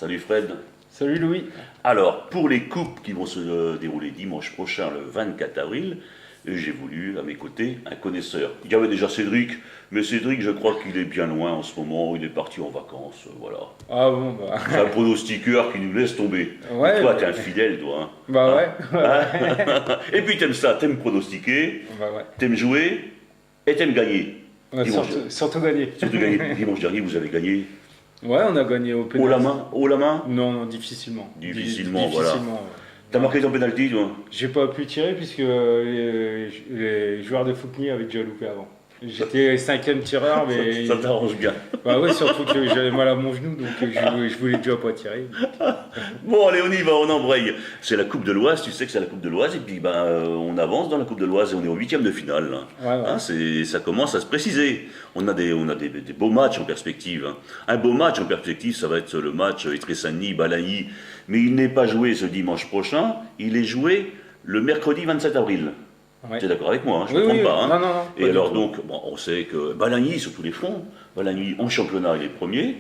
Salut Fred. Salut Louis. Alors, pour les coupes qui vont se dérouler dimanche prochain, le 24 avril, j'ai voulu à mes côtés un connaisseur. Il y avait déjà Cédric, mais Cédric, je crois qu'il est bien loin en ce moment, il est parti en vacances, voilà. Ah bon, bah. C'est un pronostiqueur qui nous laisse tomber. Ouais, Et toi, bah. t'es un fidèle, toi. Hein. Bah ouais. Hein. Et puis t'aimes ça, t'aimes pronostiquer, Bah ouais. t'aimes jouer et t'aimes gagner. Ouais, Dimanche, surtout gagner. surtout gagner. Dimanche dernier, vous avez gagné Ouais, on a gagné au haut pénalty. la main, haut la main. Non, non, difficilement. Difficilement, voilà. Ouais. T'as marqué ton pénalty, toi. J'ai pas pu tirer puisque les joueurs de football avaient déjà loupé avant. J'étais cinquième tireur, mais. Ça t'arrange bien. Bah ouais, surtout que j'avais mal à mon genou, donc je voulais déjà pas tirer. Bon, allez, on y va, on embraye. C'est la Coupe de l'Oise, tu sais que c'est la Coupe de l'Oise, et puis on avance dans la Coupe de l'Oise et on est au 8e de finale. Là. Ouais, ouais. Hein, ça commence à se préciser. On a des beaux matchs en perspective. Hein. Un beau match en perspective, ça va être le match Étré-Saint-Denis-Balailly, mais il n'est pas joué ce dimanche prochain, il est joué le mercredi 27 avril. Ouais. Tu es d'accord avec moi, hein, je ne Oui, me trompe oui, pas. Hein. non, non, non, Et pas du alors tout. donc, bon, on sait que Balailly sur tous les fronts, Balailly en championnat il est premier,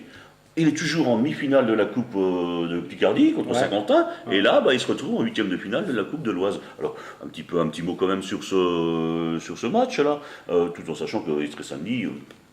il est toujours en mi-finale de la Coupe de Picardie contre Ouais. Saint-Quentin, Ouais. et là il se retrouve en 8e de finale de la Coupe de l'Oise. Alors un petit mot quand même sur ce match-là, tout en sachant que Étré-Saint-Denis,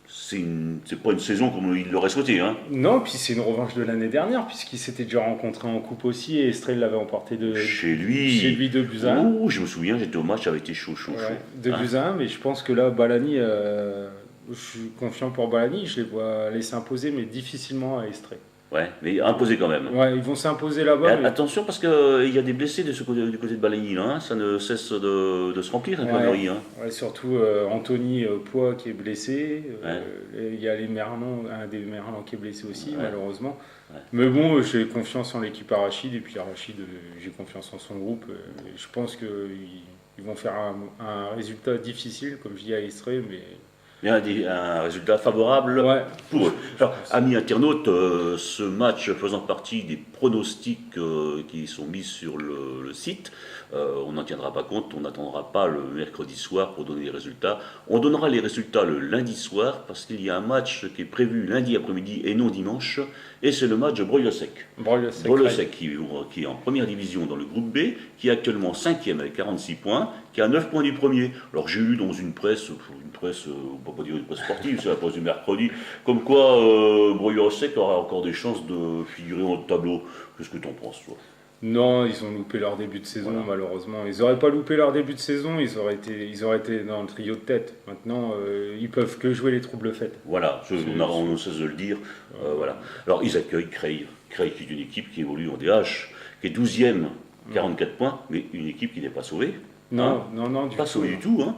c'est pas une saison comme il l'aurait souhaité. Hein. Non, puis c'est une revanche de l'année dernière, puisqu'ils s'étaient déjà rencontrés en coupe aussi, et Estrelle l'avait emporté Chez lui, 2 buts à 1. oh, je me souviens, j'étais au match, ça avait été chaud. Ouais, 2 Hein. buts à 1, mais je pense que là, Balani, je suis confiant pour Balani, je les vois aller s'imposer, mais difficilement à Estrée. Ouais, mais imposé quand même. Ouais, ils vont s'imposer Et là-bas. Mais... attention parce qu'il y a des blessés du côté de Balaigny, là, hein. Ça ne cesse de se remplir, l'infirmerie. Hein. Ouais, surtout Anthony Poix qui est blessé. Ouais. Il y a les Merlans, un des Merlans qui est blessé aussi, Ouais. malheureusement. Ouais. Mais bon, j'ai confiance en l'équipe Arachide, et puis Arachide, j'ai confiance en son groupe. Je pense qu'ils vont faire un résultat difficile, comme je dis à Estrée, mais. Il y a un résultat favorable Ouais. pour eux. Alors, amis internautes, ce match faisant partie des pronostics qui sont mis sur le site, on n'en tiendra pas compte, on n'attendra pas le mercredi soir pour donner les résultats. On donnera les résultats le lundi soir parce qu'il y a un match qui est prévu lundi après-midi et non dimanche, et c'est le match de Breuil-le-Sec. Breuil-le-Sec qui est en première division dans le groupe B, qui est actuellement 5e avec 46 points, qui a 9 points du premier. Alors j'ai lu dans une presse, on peut pas dire une presse sportive, c'est la presse du mercredi, comme quoi Breuil-le-Sec aura encore des chances de figurer en tableau. Qu'est-ce que tu en penses, toi? Non, ils ont loupé leur début de saison, Voilà. malheureusement. Ils n'auraient pas loupé leur début de saison, ils auraient été dans le trio de tête. Maintenant, ils peuvent que jouer les troubles faits. Voilà, on ne cesse de le dire. Voilà. Alors ils accueillent Creil. Creil qui est une équipe qui évolue en DH, qui est 12e, 44 points, mais une équipe qui n'est pas sauvée. Non, Hein. non, Pas sauvée du tout. Hein.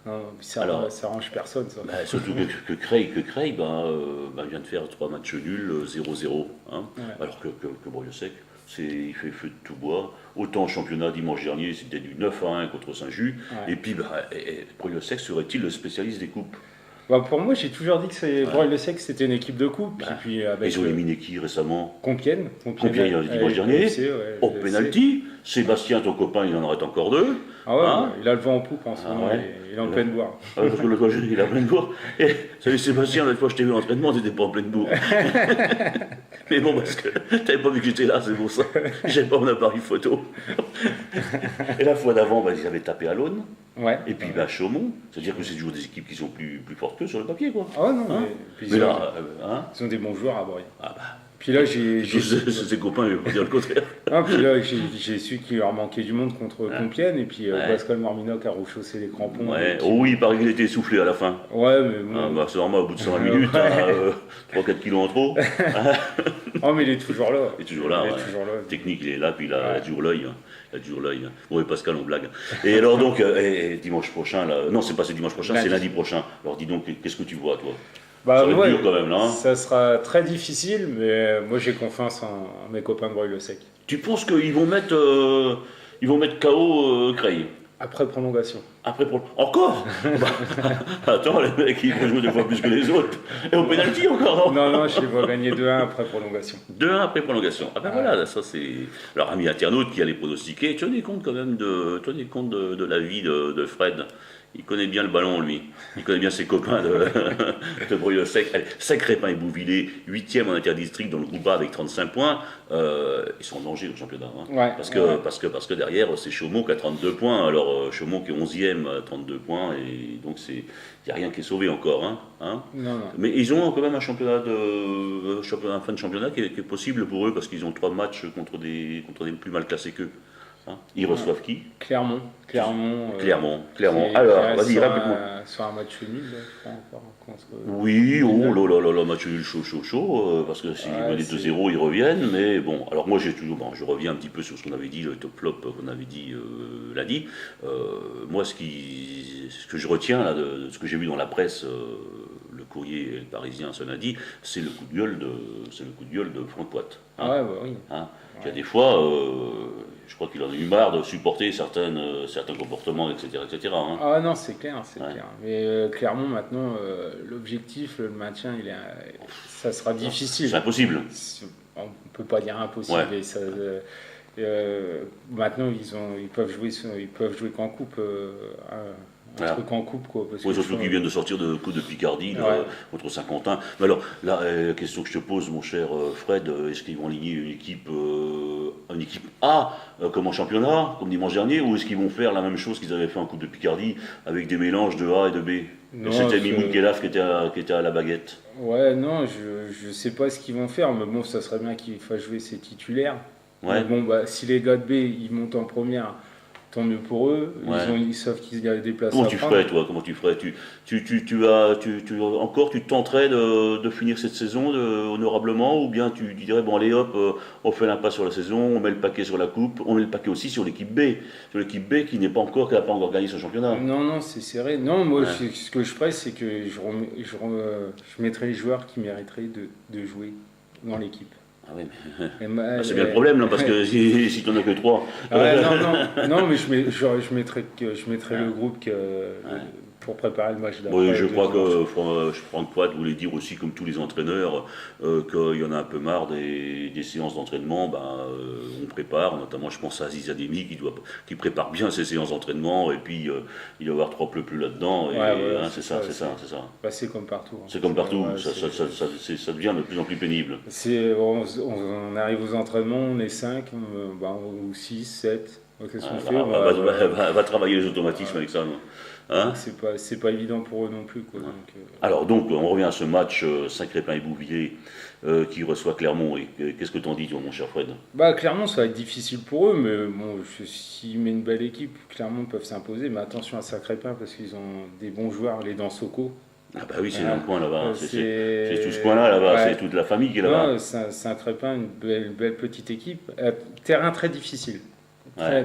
Non, ça, Alors, ça arrange personne, ça. Bah, surtout que Creil vient de faire 3 matchs nuls, 0-0. Hein. Ouais. Alors que Breuil-le-Sec, il fait feu de tout bois. Autant en championnat dimanche dernier, c'était du 9-1 contre Saint-Just. Ouais. Et puis, Breuil-le-Sec serait-il le spécialiste des coupes? Bah, pour moi, j'ai toujours dit que Breuil-le-Sec, c'était une équipe de coupe. Bah, Puis avec Ils ont éliminé qui récemment? Compiègne. Compiègne dimanche dernier. FC, ouais, Au FC. penalty, Sébastien, ton copain, il en aurait encore 2. Ah ouais, Hein. il a le vent en poupe en ce Ah moment, ouais. il est en pleine boire. Parce que le coach, il a plein de bourre. Et, salut Sébastien, la fois que je t'ai vu à l'entraînement, t'étais pas en pleine bourre. Mais bon, parce que t'avais pas vu que j'étais là, c'est pour ça. J'avais pas mon appareil photo. Et la fois d'avant, ils avaient tapé à l'Aune. Ouais. Et puis Chaumont. C'est-à-dire que c'est toujours des équipes qui sont plus fortes que sur le papier, quoi. Ah ouais, non, Hein. mais, puis Mais ils, ont, là, hein, ils ont des bons joueurs à Breuil. ah bah, Puis là, j'ai ses copains, ils vont dire le contraire. Ah, puis là, j'ai su qu'il leur manquait du monde contre Ouais. Compiègne, et puis Ouais. Pascal Morminoc a rechaussé les crampons. Ouais. Et puis- Oh oui, il paraît qu'il était essoufflé à la fin. Ouais, mais bon. Ah, bah, c'est normal, au bout de 120 minutes, 3-4 kilos en trop. Oh, mais il est toujours là. Il est toujours là. Il est Ouais. toujours là. Technique, il est là, puis il a Ouais. toujours l'œil. Hein. Il a toujours l'œil. Hein. Bon, et Pascal, on blague. Et alors, donc, dimanche prochain, là... non, c'est pas ce dimanche prochain, Lundi. c'est lundi prochain. Alors, dis donc, qu'est-ce que tu vois, toi? Bah, Ça va être ouais, dur quand même, là. Hein. ça sera très difficile, mais moi j'ai confiance en mes copains de Breuil-le-Sec. Tu penses qu'ils vont mettre KO Creil Après prolongation. après encore Bah, attends, les mecs, ils vont jouer 2 fois plus que les autres. Et au pénalty encore, non? Non, je les vois gagner 2-1 après prolongation. 2-1 après prolongation. Ah ben Ouais. voilà, ça c'est. Alors, ami internaute qui allait pronostiquer, tenez compte quand même de l'avis de Fred, Il connaît bien le ballon, lui. Il connaît bien ses copains de Breuil-le-Sec. Allez, Sec-Crépin et Bouvillers, 8e en interdistrict dans le groupe A avec 35 points. Ils sont en danger le championnat. Hein. Ouais, parce que derrière, c'est Chaumont qui a 32 points. Alors Chaumont qui est 11e à 32 points. Et donc, il n'y a rien qui est sauvé encore. Hein. Non. Mais ils ont quand même un fin de championnat qui est possible pour eux parce qu'ils ont 3 matchs contre des plus mal classés qu'eux. Hein. Ils reçoivent qui? Clermont. Clermont. Qui Alors, est vas-y, rapidement. sur un match nul, là, je crois encore. Oui, oh là, match nul chaud, parce que s'ils menaient 2-0, ils reviennent. Mais bon, alors moi, je reviens un petit peu sur ce qu'on avait dit, le top flop qu'on avait dit lundi. Moi, ce que je retiens là, de ce que j'ai vu dans la presse, le Courrier et le Parisien ce lundi, c'est le coup de gueule de Franck Poit. Hein. Ouais, bah oui. Hein. Il y a des fois, je crois qu'il en a eu marre de supporter certains comportements, etc. Hein. Ah non, c'est clair. Mais Clermont, maintenant, l'objectif, le maintien, ça sera difficile. C'est impossible. On ne peut pas dire impossible. Ouais. Et ça, maintenant, ils peuvent jouer qu'en coupe. Un truc en coupe, quoi. Parce surtout qu'ils viennent de sortir de coup de Picardie contre Saint-Quentin. Mais alors, là, la question que je te pose, mon cher Fred, est-ce qu'ils vont aligner une équipe A comme en championnat, comme dimanche dernier, ou est-ce qu'ils vont faire la même chose qu'ils avaient fait en Coupe de Picardie avec des mélanges de A et de B? Non, c'était Mimoun Kelaf qui était à la baguette. Ouais, non, je sais pas ce qu'ils vont faire, mais bon, ça serait bien qu'ils fassent jouer ses titulaires. Ouais. Mais bon, si les gars de B, ils montent en première, tant mieux pour eux. Ouais. Ils savent qu'ils y a des places Comment à tu prendre. ferais, toi? Comment tu ferais? Tu tenterais de finir cette saison honorablement, ou bien tu dirais, bon allez hop, on fait l'impasse sur la saison, on met le paquet sur la coupe, on met le paquet aussi sur l'équipe B qui n'a pas encore gagné son championnat. Non, c'est serré. Non, moi, ce que je ferais, c'est que je mettrais les joueurs qui mériteraient de jouer dans l'équipe. Ah oui, mais c'est bien le problème, là, parce que si tu n'en as que 3. Non, mais je mettrais le groupe pour préparer le match d'après. Oui, je crois que Franck Poit voulait dire aussi, comme tous les entraîneurs, qu'il y en a un peu marre des séances d'entraînement. On prépare, notamment je pense à Aziz Ademi qui prépare bien ses séances d'entraînement, et puis il va y avoir 3 plus là-dedans. C'est ça. C'est comme partout. C'est comme partout, ça devient de plus en plus pénible. On arrive aux entraînements, on est 5, ou 6, 7. Qu'est-ce qu'on fait? Va travailler les automatismes avec ça, non? Hein? C'est pas évident pour eux non plus, quoi. Alors donc on revient à ce match Sec-Crépin et Bouvillers qui reçoit Clermont, et qu'est-ce que t'en dis, toi, mon cher Fred? Clermont, ça va être difficile pour eux, mais bon, s'ils mettent une belle équipe, Clermont peuvent s'imposer, mais attention à Sec-Crépin parce qu'ils ont des bons joueurs, les Dansoko. Ah bah oui, c'est dans le coin là-bas, c'est tout ce coin-là, là-bas, c'est toute la famille qui est là-bas. Sec-Crépin, une belle petite équipe, terrain très difficile.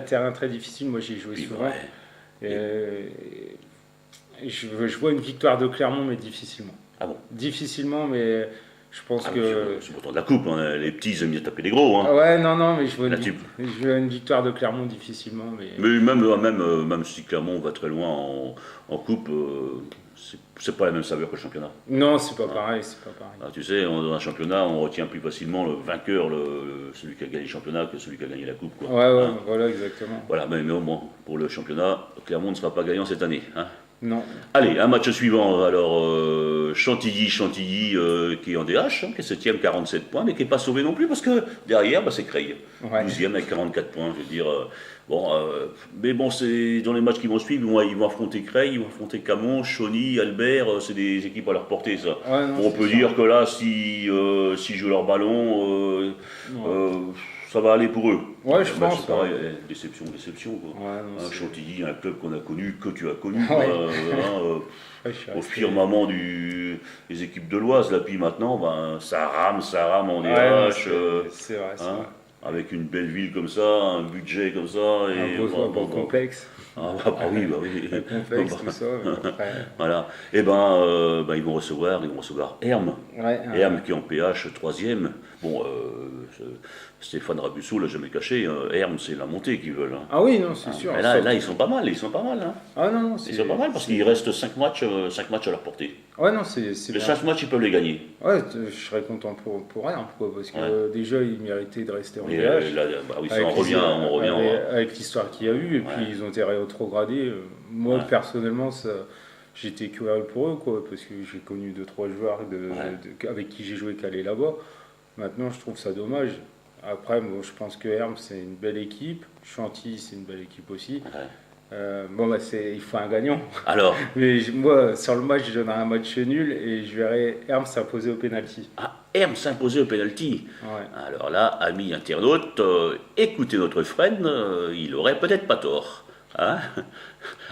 Terrain très difficile, moi j'ai joué souvent. Je vois une victoire de Clermont, mais difficilement. Ah bon? Difficilement, mais je pense que... C'est pourtant de la coupe, hein. Les petits ils aiment bien taper les gros. Hein. Non, mais je vois une victoire de Clermont difficilement. Mais même si Clermont va très loin en coupe, c'est pas la même saveur que le championnat. Non, c'est pas pareil. Tu sais, dans un championnat, on retient plus facilement le vainqueur, celui qui a gagné le championnat, que celui qui a gagné la coupe. Quoi. Voilà, exactement. Voilà, mais au moins, pour le championnat, Clermont ne sera pas gagnant cette année. Hein. Non. Allez, un match suivant. Alors, Chantilly qui est en DH, qui est 7ème, 47 points, mais qui n'est pas sauvé non plus, parce que derrière, c'est Creil. 12e avec 44 points. Je veux dire, mais bon, c'est dans les matchs qui vont suivre, ils vont affronter Creil, ils vont affronter Camon, Chauny, Albert, c'est des équipes à leur portée, ça. On peut dire que là, s'ils jouent leur ballon, ça va aller pour eux. Ouais, je pense. C'est pareil, déception, quoi. Chantilly, un club qu'on a connu, que tu as connu. Au firmament des équipes de l'Oise, là, puis maintenant, ça rame en DH. C'est vrai. Avec une belle ville comme ça, un budget comme ça. Et un beau complexe. Oui. Un complexe, tout ça. Voilà. Et ils vont recevoir Herm. Herm qui est en PH 3e. Bon, Stéphane Rabusso l'a jamais caché, Herm, c'est la montée qu'ils veulent. Hein. Ah oui, non, c'est sûr. Mais là, ils sont pas mal, Hein. Ah non, non, Ils sont pas mal parce qu'il reste 5 matchs à leur portée. Ouais, non, c'est Les bien. 5 matchs, ils peuvent les gagner. Ouais, je serais content pour rien, pourquoi? Parce que déjà, ils méritaient de rester en Mais DH. là, bah oui, ça, Avec on revient. avec l'histoire qu'il y a eu, et puis ils ont été rétrogradés. Moi, personnellement, j'étais curieux pour eux, quoi, parce que j'ai connu 2-3 joueurs avec qui j'ai joué calé là-bas. Maintenant, je trouve ça dommage. Après, moi, je pense que Herm, c'est une belle équipe. Chantilly, c'est une belle équipe aussi. Bon, bah, il faut un gagnant. Alors, Mais moi, sur le match, je donnerai un match nul et je verrai Herm s'imposer au pénalty. Herm s'imposer au penalty. Ouais. Alors là, amis internautes, écoutez notre Fred, il aurait peut-être pas tort. Hein.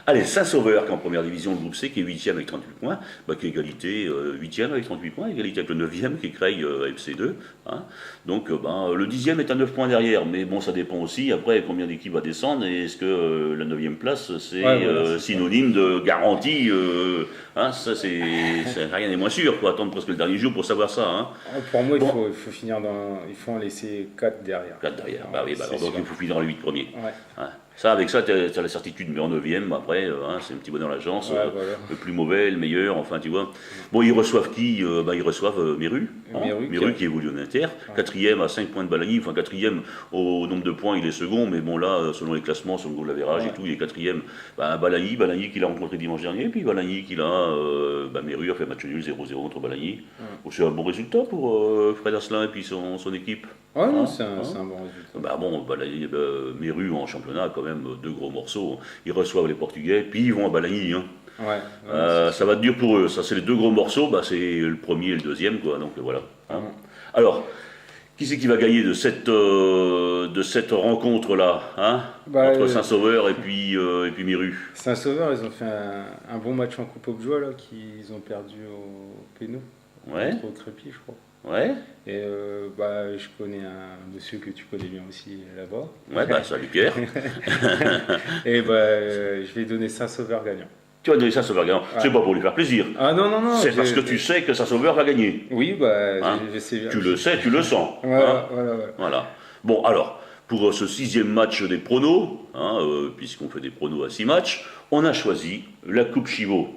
Allez, Saint-Sauveur qui est en première division, le groupe C, qui est 8e avec 38 points, qui est égalité 8e avec 38 points, égalité avec le 9e qui est Creil FC2. Hein. Donc le 10e est à 9 points derrière, mais bon, ça dépend aussi après combien d'équipes va descendre et est-ce que la 9e place c'est synonyme de garantie. Hein, ça, rien n'est moins sûr, il faut attendre presque le dernier jour pour savoir ça. Hein. Pour moi, il faut finir il faut en laisser 4 derrière. 4 derrière, donc il faut finir dans les 8 premiers. Ouais. Hein. Ça, avec ça, tu as la certitude, mais en 9e, après, c'est un petit bonheur la chance. Voilà. Le plus mauvais, le meilleur, enfin, tu vois. Bon, ils reçoivent qui? Ils reçoivent Méru. Méru qui évolue en inter. 4e à 5 points de Balagny. Enfin, 4e au nombre de points, il est second, mais bon, là, selon les classements, selon le goal average et tout, il est 4e. Balagny qu'il a rencontré dimanche dernier, puis Balagny qu'il a. Méru a fait match nul 0-0 contre Balagny. C'est un bon résultat pour Fred Asselin et puis son équipe. Ouais, non, c'est un bon résultat. Méru en championnat, quand même, 2 gros morceaux. Ils reçoivent les Portugais, puis ils vont à Balagny. Hein. Ça va être dur pour eux. Ça, c'est les 2 gros morceaux. C'est le premier et le deuxième, quoi. Donc voilà. Hein. Alors, qui c'est qui va gagner de cette rencontre-là, hein, entre Saint-Sauveur et puis Méru? Saint-Sauveur, ils ont fait un bon match en Coupe Objoie, là, qu'ils ont perdu au Péno. Contre Crépy, je crois. Ouais. Et je connais un monsieur que tu connais bien aussi là-bas. Ouais, salut Pierre. Et je vais donner Saint-Sauveur gagnant. Tu vas donner Saint-Sauveur gagnant. C'est pas pour lui faire plaisir. Ah non. C'est parce que tu sais que Saint-Sauveur va gagner. Oui, hein? Tu le sais, tu le sens. Voilà. Bon, alors, pour ce 6e match des pronos, puisqu'on fait des pronos à 6 matchs, on a choisi la Coupe Chivot.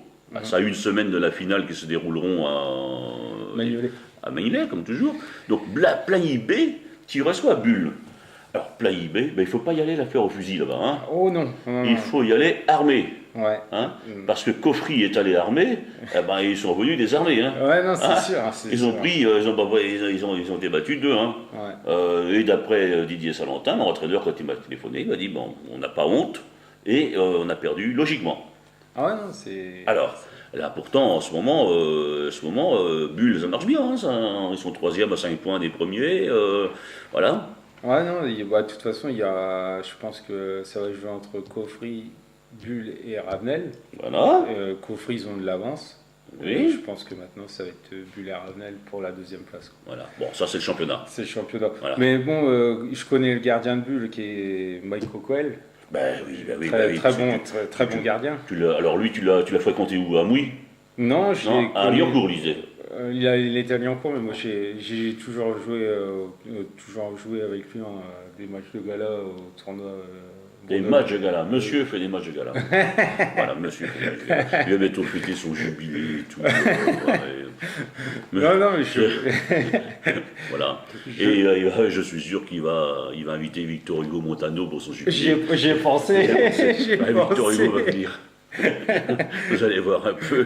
Ça a une semaine de la finale qui se dérouleront à Magnolet, comme toujours. Donc, Plailly B qui reçoit Bulle. Alors, Plailly B, il ne faut pas y aller la faire au fusil là-bas. Hein. Oh non. Il faut y aller armé. Ouais. Hein. Parce que Coffry est allé armé, ils sont revenus désarmés. Hein. Ouais, non, c'est sûr. Ils ont été battus 2-1. Ouais. Et d'après Didier Salentin, mon entraîneur, quand il m'a téléphoné, il m'a dit bon, on n'a pas honte et on a perdu logiquement. Ah ouais, non, c'est. Alors. Là, pourtant, en ce moment, Bulle, ça marche bien. Hein, ils sont 3e à 5 points des premiers. Voilà. Ouais, non, de toute façon, je pense que ça va jouer entre Coffry, Bulle et Ravenel. Voilà. Coffry, ils ont de l'avance. Oui. Je pense que maintenant, ça va être Bulle et Ravenel pour la 2e place. Quoi. Voilà. Bon, ça, c'est le championnat. C'est le championnat. Voilà. Mais bon, je connais le gardien de Bulle qui est Mike Coquel. Très bon gardien. Alors lui, tu l'as fréquenté où? À Mouille? Non, à Liancourt, il disait. Il était à Liancourt, mais moi j'ai toujours joué avec lui des matchs de gala au tournoi. Des matchs de gala. Monsieur fait des matchs de gala. Voilà, monsieur fait des matchs de gala. Il avait bientôt fêté son jubilé et tout. Non, mais voilà. Et je suis sûr qu'il va inviter Victor Hugo Montano pour son jubilé. J'y ai pensé. Victor Hugo va venir. Vous allez voir un peu.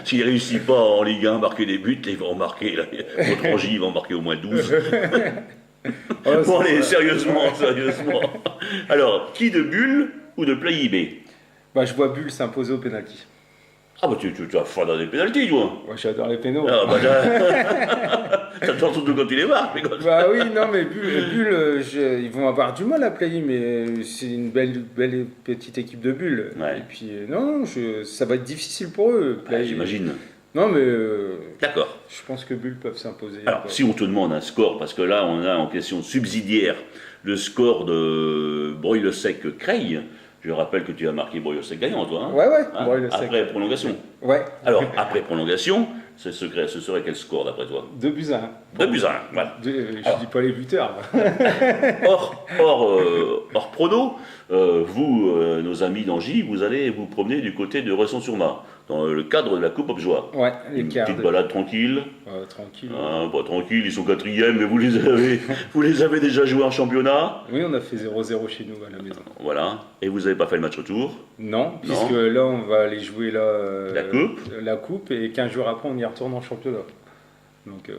S'il ne réussit pas en Ligue 1 à marquer des buts, il va en marquer. Contre Angy, il va en marquer au moins 12. Bon, allez, sérieusement. Alors, qui de Bulle ou de Plailly B? Je vois Bulle s'imposer au pénalty. Ah tu as faim dans les pénaltys, toi. Moi, j'adore les pénaux. T'adores surtout quand tu les marques. Oui, non, mais Bulle, ils vont avoir du mal à Plailly, mais c'est une belle petite équipe de Bulle. Ouais. Et puis, ça va être difficile pour eux. J'imagine. Non, mais. D'accord. Je pense que Bulle peuvent s'imposer. Alors, si on te demande un score, parce que là, on a en question subsidiaire le score de Breuil-le-Sec-Creil. Je rappelle que tu as marqué Breuil-le-Sec gagnant, toi. Hein, ouais, hein, Breuil-le-Sec. Après prolongation. Ouais. Alors, après prolongation, ce serait quel score d'après toi? 2-1. 2-1, voilà. Je dis pas les buteurs. Hors prono, vous, nos amis d'Angy, vous allez vous promener du côté de Resson-sur-Marne, dans le cadre de la Coupe Objoie. Ouais, les Une quarts. petite balade tranquille. Tranquille. Tranquille, ils sont quatrièmes, mais vous les avez déjà joués en championnat. Oui, on a fait 0-0 chez nous à la maison. Voilà. Et vous n'avez pas fait le match retour? Non, puisque là, on va aller jouer la coupe, et 15 jours après, on y retourne en championnat. Donc,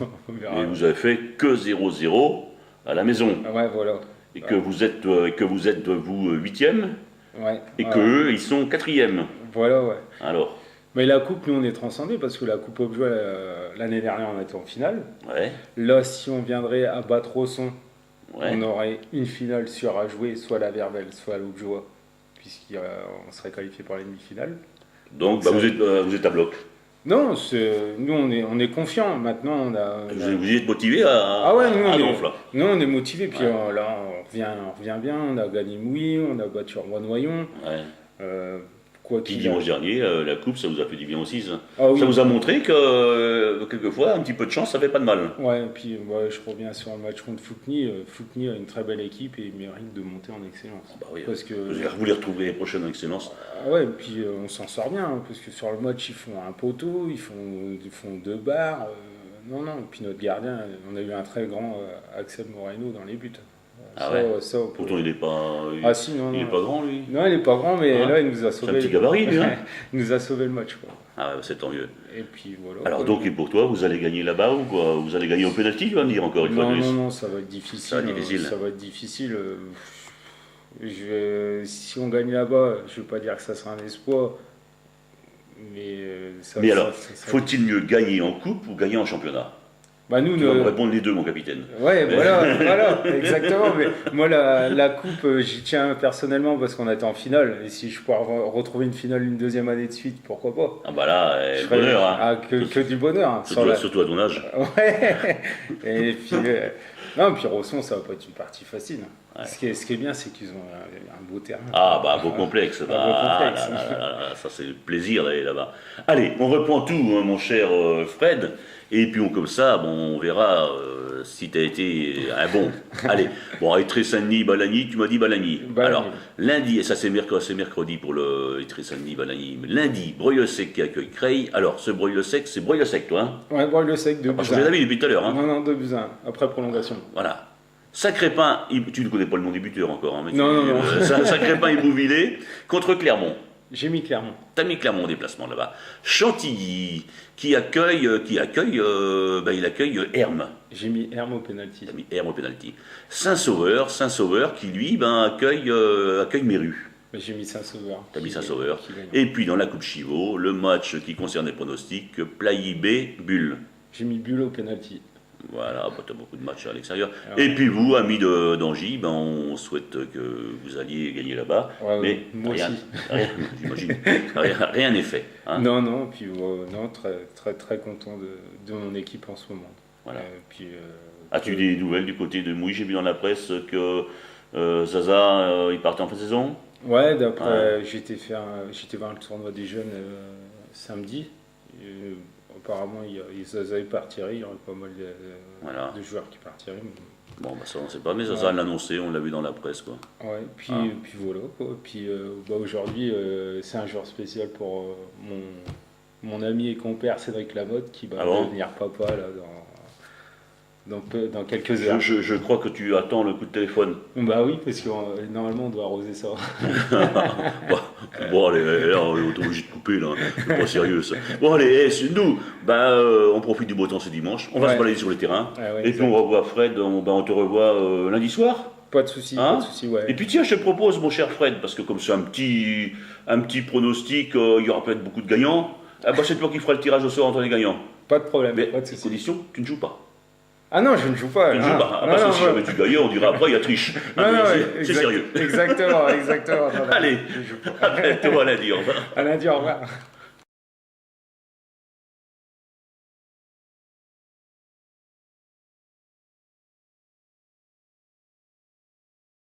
on verra. Et vous avez fait que 0-0 à la maison. Ouais, voilà. Et que vous êtes, vous, 8e, ouais, et qu'eux, ils sont 4e. Voilà, ouais. Alors. Mais la coupe, nous, on est transcendés, parce que la coupe Objoie, l'année dernière, on était en finale. Ouais. Là, si on viendrait à battre Rosson, ouais. on aurait une finale sûre à jouer, soit la Vervel, soit l'Objoie, puisqu'on serait qualifié pour les demi-finales. Donc, vous êtes à bloc. Non, nous on est confiants. Maintenant, Vous êtes motivé à Donf, là. Nous, on est motivé. Puis là, on revient bien. On a gagné Mouilly, on a battu Rouen-Noyon. Ouais. Puis dimanche dernier, la coupe, ça vous a fait du bien aussi. Ça, oui. Ça vous a montré que quelquefois, un petit peu de chance, ça fait pas de mal. Ouais, et puis je reviens sur le match contre Fouqueny. Fouqueny a une très belle équipe et il mérite de monter en excellence. Bah oui, parce que vous les retrouvez les prochaines en excellence. Ouais, et puis on s'en sort bien, hein, parce que sur le match, ils font un poteau, ils font 2 barres. Non, et puis notre gardien, on a eu un très grand Axel Moreno dans les buts. Pourtant, il n'est pas. Il est pas grand, lui. Non, il n'est pas grand, mais là, il nous a sauvé. C'est un petit gabarit, lui. Hein. Il nous a sauvé le match, quoi. Ah, c'est tant mieux. Et puis voilà. Alors, donc, et pour toi, vous allez gagner là-bas ou quoi? Vous allez gagner au pénalty, tu vas me dire encore une fois de plus? Non, ça va être difficile. Ça va être difficile. Si on gagne là-bas, je ne veux pas dire que ça sera un espoir. Mais alors, faut-il mieux gagner en coupe ou gagner en championnat? Nous, tu vas me répondre les deux, mon capitaine. Ouais, voilà, exactement. Mais moi, la coupe, j'y tiens personnellement parce qu'on était en finale. Et si je pouvais retrouver une finale une deuxième année de suite, pourquoi pas? Ah bah là, bonheur. Hein. Que du bonheur. Hein, surtout à ton âge. Ouais. Et puis, puis Rosson, ça va pas être une partie facile. Ouais. Ce qui est bien, c'est qu'ils ont un beau terrain. Ah bah, beau complexe. Là, ça c'est le plaisir d'aller là-bas. Allez, on reprend tout, hein, mon cher Fred. Et puis comme ça, on verra si tu as été bon. Allez, Étré Saint-Denis, Balagny, tu m'as dit Balagny. Alors, lundi, et ça c'est mercredi pour le Étré Saint-Denis, Balagny. Lundi, Breuil-le-Sec qui accueille Creil. Alors, ce Breuil-le-Sec, c'est Breuil-le-Sec, toi, hein? Ouais, Breuil-le-Sec, 2-1. Parce que j'ai depuis tout à l'heure. Hein. Non, 2-1, après prolongation. Voilà. Sacré-Pain, tu ne connais pas le nom des buteurs encore, hein, mais non. Sacré-Pain et Bouvillé contre Clermont. J'ai mis Clermont. T'as mis Clermont en déplacement là-bas. Chantilly, qui accueille Hermes. J'ai mis Hermes au pénalty. T'as mis Hermes au pénalty. Saint-Sauveur, qui lui accueille Méru. J'ai mis Saint-Sauveur. T'as mis Saint-Sauveur. Et puis dans la Coupe Chivot, le match qui concerne les pronostics, Playi-B, Bulle. J'ai mis Bulle au pénalty. Voilà, tu as beaucoup de matchs à l'extérieur. Et puis vous, amis d'Angy, on souhaite que vous alliez gagner là-bas. Ouais, mais moi rien, aussi. j'imagine, rien n'est fait. Hein. Non, puis très, très, très content de mon équipe en ce moment. Voilà. As-tu des nouvelles du côté de Mouilly? J'ai vu dans la presse que Zaza, il partait en fin de saison. Ouais, j'étais voir le tournoi des jeunes samedi. Apparemment, Zaza partirait, il y aurait pas mal de joueurs qui partiraient. Bon, ça on ne sait pas, mais Zaza l'a annoncé, on l'a vu dans la presse. Quoi. Ouais, puis voilà. Quoi. Puis aujourd'hui, c'est un jour spécial pour mon ami et compère Cédric Lamotte qui va devenir papa là, dans quelques heures. Je crois que tu attends le coup de téléphone. Bah oui, parce que normalement on doit arroser ça. Allez, là, on est obligé de couper, là. C'est pas sérieux, ça. Bon, allez, nous, on profite du beau temps ce dimanche. On va se balader sur les terrains. Et puis on revoit Fred, on te revoit lundi soir. Pas de souci, ouais. Et puis tiens, je te propose, mon cher Fred, parce que comme c'est un petit pronostic, il y aura peut-être beaucoup de gagnants. C'est toi qui feras le tirage au sort entre les gagnants. Pas de problème, mais pas de souci. Condition, tu ne joues pas. Ah non, je ne joue pas. Tu ne joues pas. Parce que si jamais tu gagnais, on dira après, il y a triche. C'est sérieux. Exactement. Allez, à bientôt, à lundi, au revoir. À lundi, au revoir.